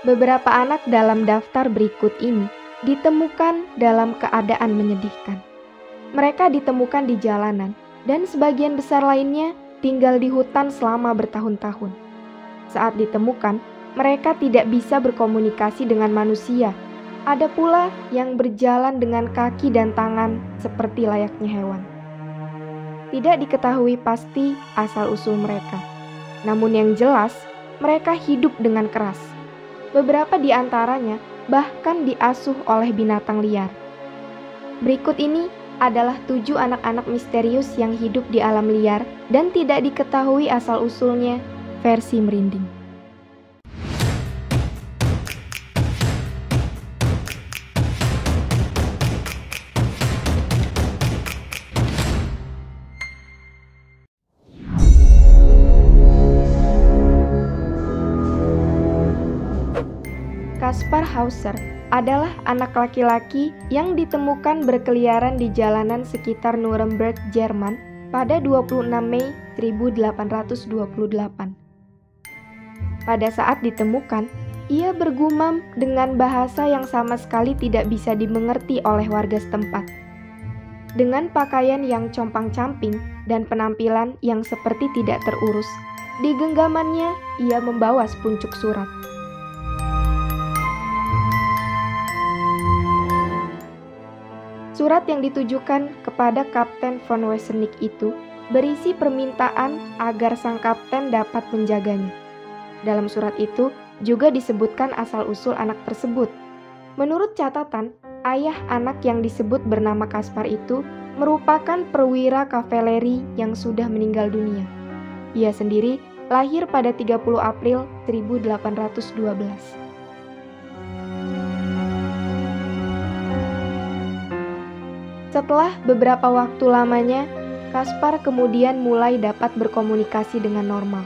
Beberapa anak dalam daftar berikut ini ditemukan dalam keadaan menyedihkan. Mereka ditemukan di jalanan dan sebagian besar lainnya tinggal di hutan selama bertahun-tahun. Saat ditemukan, mereka tidak bisa berkomunikasi dengan manusia. Ada pula yang berjalan dengan kaki dan tangan seperti layaknya hewan. Tidak diketahui pasti asal-usul mereka. Namun yang jelas, mereka hidup dengan keras. Beberapa di antaranya bahkan diasuh oleh binatang liar. Berikut ini adalah 7 anak-anak misterius yang hidup di alam liar dan tidak diketahui asal-usulnya, versi merinding. Kaspar Hauser adalah anak laki-laki yang ditemukan berkeliaran di jalanan sekitar Nuremberg, Jerman pada 26 Mei 1828. Pada saat ditemukan, ia bergumam dengan bahasa yang sama sekali tidak bisa dimengerti oleh warga setempat. Dengan pakaian yang compang-camping dan penampilan yang seperti tidak terurus, di genggamannya ia membawa sepuncuk surat. Surat yang ditujukan kepada Kapten von Wesenik itu berisi permintaan agar sang kapten dapat menjaganya. Dalam surat itu juga disebutkan asal-usul anak tersebut. Menurut catatan, ayah anak yang disebut bernama Kaspar itu merupakan perwira kavaleri yang sudah meninggal dunia. Ia sendiri lahir pada 30 April 1812. Setelah beberapa waktu lamanya, Kaspar kemudian mulai dapat berkomunikasi dengan normal.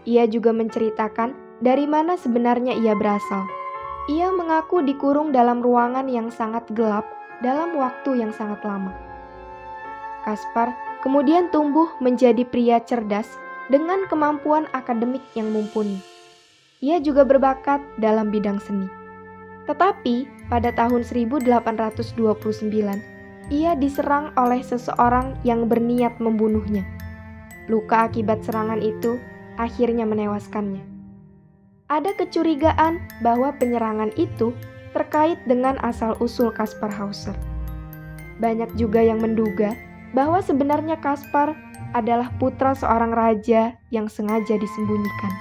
Ia juga menceritakan dari mana sebenarnya ia berasal. Ia mengaku dikurung dalam ruangan yang sangat gelap dalam waktu yang sangat lama. Kaspar kemudian tumbuh menjadi pria cerdas dengan kemampuan akademik yang mumpuni. Ia juga berbakat dalam bidang seni. Tetapi pada tahun 1829, ia diserang oleh seseorang yang berniat membunuhnya. Luka akibat serangan itu akhirnya menewaskannya. Ada kecurigaan bahwa penyerangan itu terkait dengan asal-usul Kaspar Hauser. Banyak juga yang menduga bahwa sebenarnya Kaspar adalah putra seorang raja yang sengaja disembunyikan.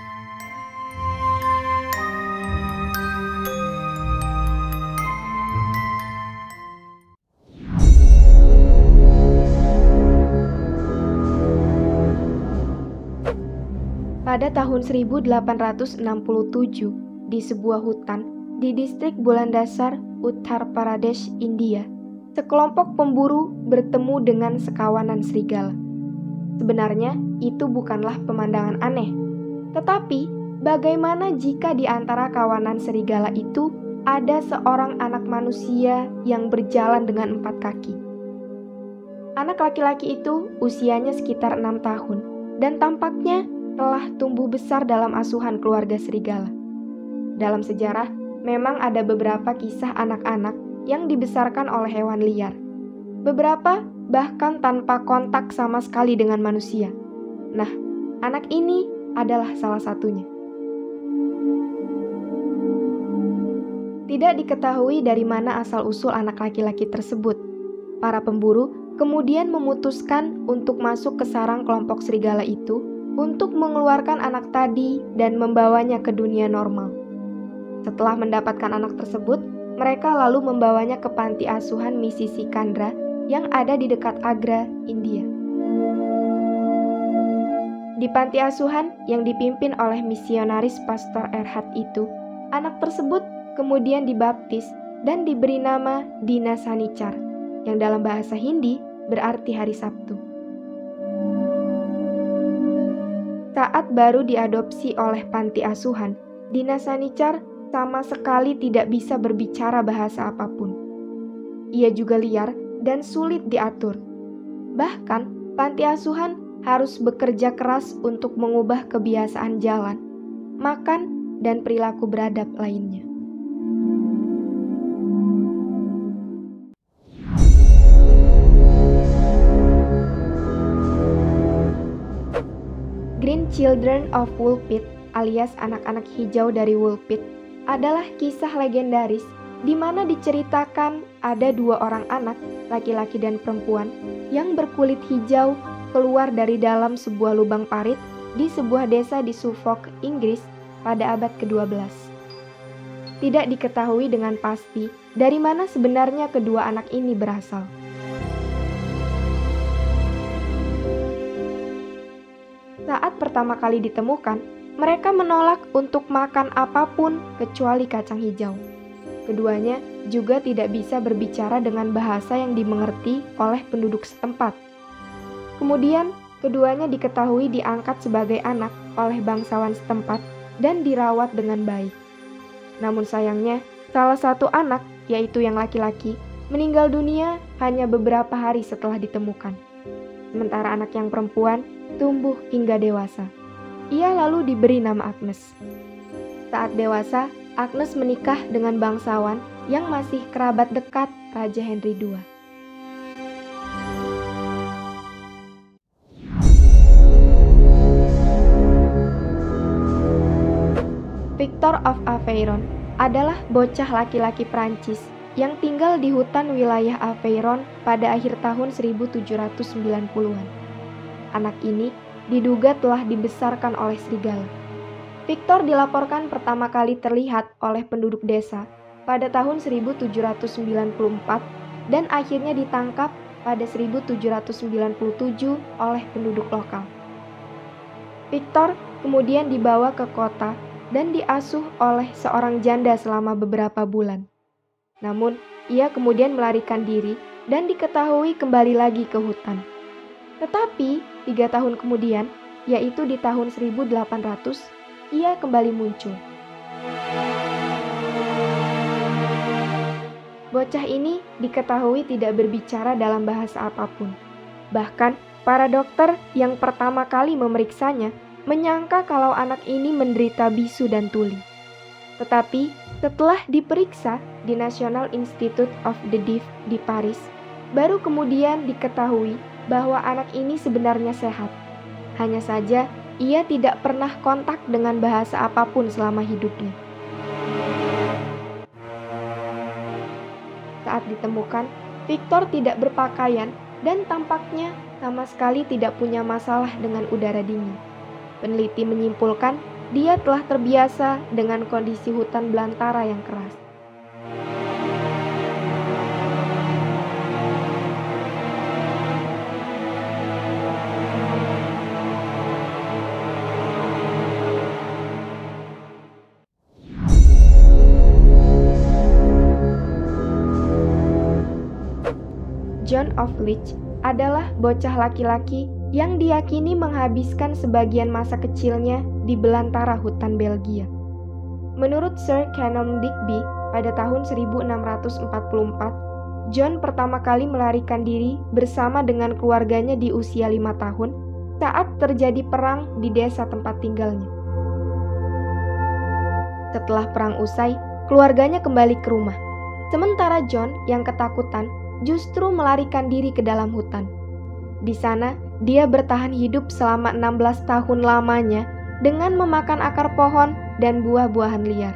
Pada tahun 1867, di sebuah hutan di distrik Bulandasar, Uttar Pradesh, India, sekelompok pemburu bertemu dengan sekawanan serigala. Sebenarnya itu bukanlah pemandangan aneh, tetapi bagaimana jika di antara kawanan serigala itu ada seorang anak manusia yang berjalan dengan 4 kaki? Anak laki-laki itu usianya sekitar 6 tahun dan tampaknya telah tumbuh besar dalam asuhan keluarga serigala. Dalam sejarah, memang ada beberapa kisah anak-anak yang dibesarkan oleh hewan liar. Beberapa bahkan tanpa kontak sama sekali dengan manusia. Nah, anak ini adalah salah satunya. Tidak diketahui dari mana asal-usul anak laki-laki tersebut. Para pemburu kemudian memutuskan untuk masuk ke sarang kelompok serigala itu untuk mengeluarkan anak tadi dan membawanya ke dunia normal. Setelah mendapatkan anak tersebut, mereka lalu membawanya ke panti asuhan misi Sikandra yang ada di dekat Agra, India. Di panti asuhan yang dipimpin oleh misionaris Pastor Erhard itu, anak tersebut kemudian dibaptis dan diberi nama Dina Sanichar, yang dalam bahasa Hindi berarti hari Sabtu. Saat baru diadopsi oleh panti asuhan, Dina Sanichar sama sekali tidak bisa berbicara bahasa apapun. Ia juga liar dan sulit diatur. Bahkan, panti asuhan harus bekerja keras untuk mengubah kebiasaan jalan, makan, dan perilaku beradab lainnya. Green Children of Woolpit alias anak-anak hijau dari Woolpit adalah kisah legendaris di mana diceritakan ada dua orang anak, laki-laki dan perempuan, yang berkulit hijau keluar dari dalam sebuah lubang parit di sebuah desa di Suffolk, Inggris pada abad ke-12. Tidak diketahui dengan pasti dari mana sebenarnya kedua anak ini berasal. Saat pertama kali ditemukan, mereka menolak untuk makan apapun kecuali kacang hijau. Keduanya juga tidak bisa berbicara dengan bahasa yang dimengerti oleh penduduk setempat. Kemudian, keduanya diketahui diangkat sebagai anak oleh bangsawan setempat dan dirawat dengan baik. Namun sayangnya, salah satu anak, yaitu yang laki-laki, meninggal dunia hanya beberapa hari setelah ditemukan. Sementara anak yang perempuan tumbuh hingga dewasa. Ia lalu diberi nama Agnes. Saat dewasa, Agnes menikah dengan bangsawan yang masih kerabat dekat Raja Henry II. Victor of Aveyron adalah bocah laki-laki Prancis yang tinggal di hutan wilayah Aveyron pada akhir tahun 1790-an. Anak ini diduga telah dibesarkan oleh serigala. Victor dilaporkan pertama kali terlihat oleh penduduk desa pada tahun 1794 dan akhirnya ditangkap pada 1797 oleh penduduk lokal. Victor kemudian dibawa ke kota dan diasuh oleh seorang janda selama beberapa bulan. Namun, ia kemudian melarikan diri dan diketahui kembali lagi ke hutan. Tetapi, 3 tahun kemudian, yaitu di tahun 1800, ia kembali muncul. Bocah ini diketahui tidak berbicara dalam bahasa apapun. Bahkan, para dokter yang pertama kali memeriksanya menyangka kalau anak ini menderita bisu dan tuli. Tetapi, setelah diperiksa di National Institute of the Deaf di Paris, baru kemudian diketahui bahwa anak ini sebenarnya sehat. Hanya saja, ia tidak pernah kontak dengan bahasa apapun selama hidupnya. Saat ditemukan, Victor tidak berpakaian dan tampaknya sama sekali tidak punya masalah dengan udara dingin. Peneliti menyimpulkan dia telah terbiasa dengan kondisi hutan belantara yang keras. John of Leech adalah bocah laki-laki yang diyakini menghabiskan sebagian masa kecilnya di belantara hutan Belgia. Menurut Sir Kenelm Digby, pada tahun 1644, John pertama kali melarikan diri bersama dengan keluarganya di usia 5 tahun saat terjadi perang di desa tempat tinggalnya. Setelah perang usai, keluarganya kembali ke rumah. Sementara John yang ketakutan justru melarikan diri ke dalam hutan. Di sana, dia bertahan hidup selama 16 tahun lamanya dengan memakan akar pohon dan buah-buahan liar.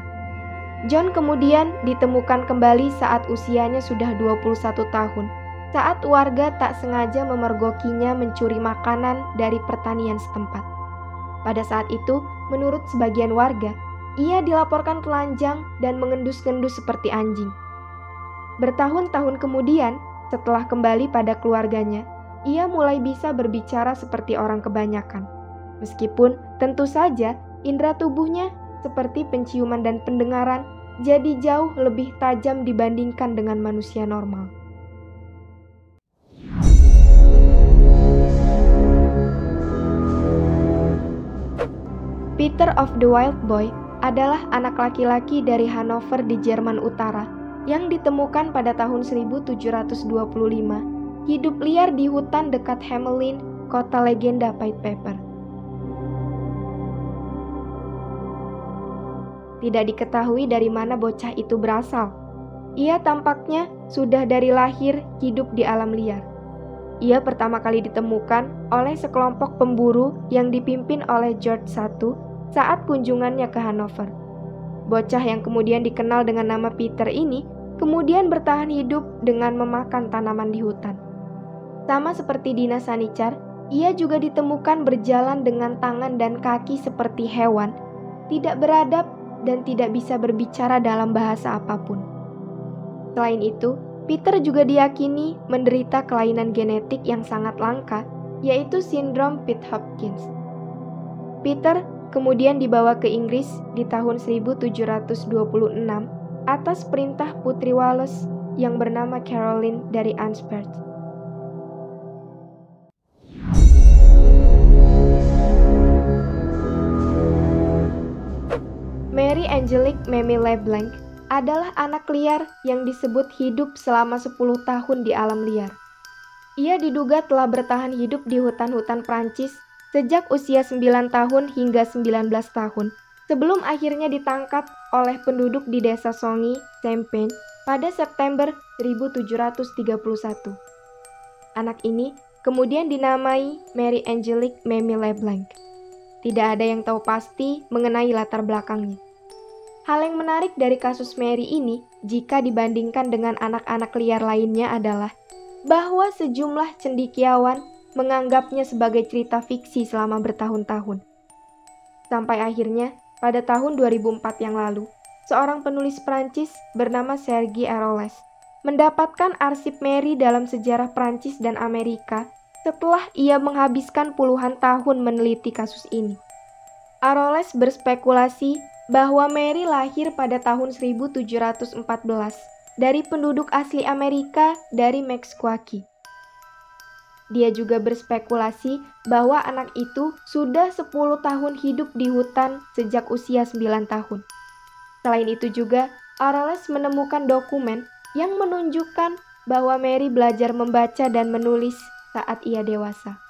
John kemudian ditemukan kembali saat usianya sudah 21 tahun, saat warga tak sengaja memergokinya mencuri makanan dari pertanian setempat. Pada saat itu, menurut sebagian warga, ia dilaporkan telanjang dan mengendus-ngendus seperti anjing. Bertahun-tahun kemudian, setelah kembali pada keluarganya, ia mulai bisa berbicara seperti orang kebanyakan. Meskipun tentu saja indera tubuhnya seperti penciuman dan pendengaran jadi jauh lebih tajam dibandingkan dengan manusia normal. Peter of the Wild Boy adalah anak laki-laki dari Hanover di Jerman Utara yang ditemukan pada tahun 1725, hidup liar di hutan dekat Hamelin, kota legenda Pied Piper. Tidak diketahui dari mana bocah itu berasal. Ia tampaknya sudah dari lahir hidup di alam liar. Ia pertama kali ditemukan oleh sekelompok pemburu yang dipimpin oleh George I saat kunjungannya ke Hanover. Bocah yang kemudian dikenal dengan nama Peter ini kemudian bertahan hidup dengan memakan tanaman di hutan. Sama seperti Dina Sanichar, ia juga ditemukan berjalan dengan tangan dan kaki seperti hewan, tidak beradab dan tidak bisa berbicara dalam bahasa apapun. Selain itu, Peter juga diyakini menderita kelainan genetik yang sangat langka, yaitu sindrom Pitt-Hopkins. Peter kemudian dibawa ke Inggris di tahun 1726 atas perintah Putri Wallace yang bernama Caroline dari Ansbach. Mary Angelique Mamie LeBlanc adalah anak liar yang disebut hidup selama 10 tahun di alam liar. Ia diduga telah bertahan hidup di hutan-hutan Prancis sejak usia 9 tahun hingga 19 tahun, sebelum akhirnya ditangkap oleh penduduk di desa Songi, Champagne, pada September 1731. Anak ini kemudian dinamai Mary Angelique Mamie LeBlanc. Tidak ada yang tahu pasti mengenai latar belakangnya. Hal yang menarik dari kasus Mary ini, jika dibandingkan dengan anak-anak liar lainnya adalah bahwa sejumlah cendekiawan menganggapnya sebagai cerita fiksi selama bertahun-tahun. Sampai akhirnya, pada tahun 2004 yang lalu, seorang penulis Prancis bernama Serge Aroles mendapatkan arsip Mary dalam sejarah Prancis dan Amerika setelah ia menghabiskan puluhan tahun meneliti kasus ini. Aroles berspekulasi bahwa Mary lahir pada tahun 1714 dari penduduk asli Amerika dari Meskwaki. Dia juga berspekulasi bahwa anak itu sudah 10 tahun hidup di hutan sejak usia 9 tahun. Selain itu juga, Aroles menemukan dokumen yang menunjukkan bahwa Mary belajar membaca dan menulis saat ia dewasa.